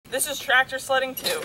This is tractor sledding too.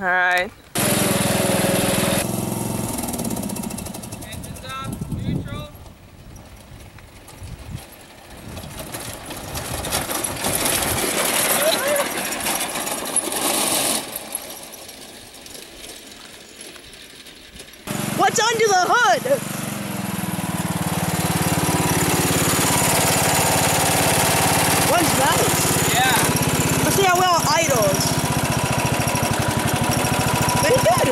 All right. Engines off, neutral. What's under the hood? One's nice. Yeah. Let's see how well it idles. Very good.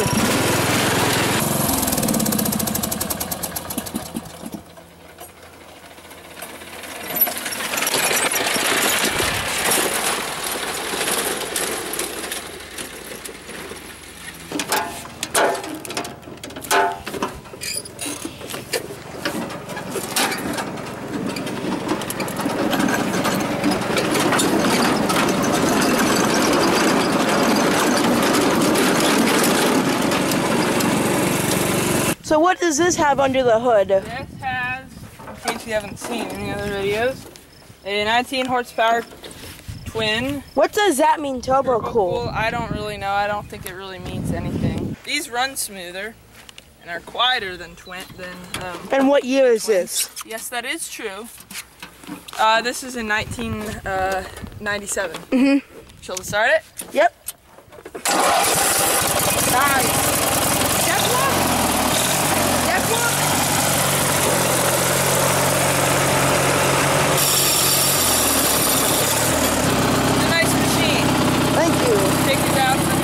So what does this have under the hood? This has, in case you haven't seen any other videos, a 19 horsepower twin. What does that mean, turbo cool? I don't really know. I don't think it really means anything. These run smoother and are quieter than And what year is this? Yes, that is true. This is in 1997. Shall we start it? Yep. Nice. It's a nice machine. Thank you. Take it down the hill.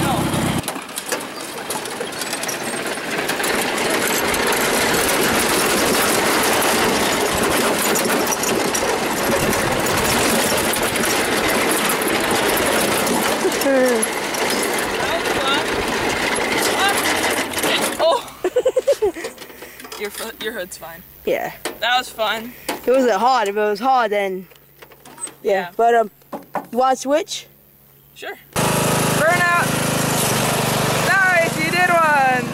Your hood's fine. Yeah. That was fun. It wasn't hard. If it was hard, then yeah. But you want to switch? Sure. Burnout. Nice, you did one.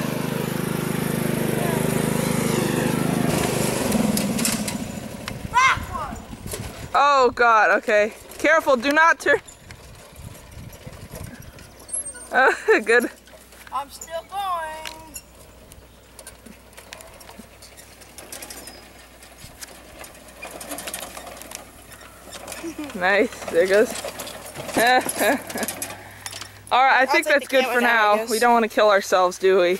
Backward. Oh God. Okay. Careful. Do not turn. Good. I'm still going. Nice. There it goes. Alright, I think that's good for now. We don't want to kill ourselves, do we?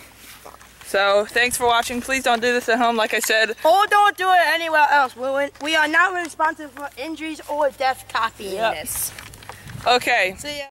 So, thanks for watching. Please don't do this at home, like I said. Or don't do it anywhere else. We are not responsible for injuries or death copying this. Okay. See ya.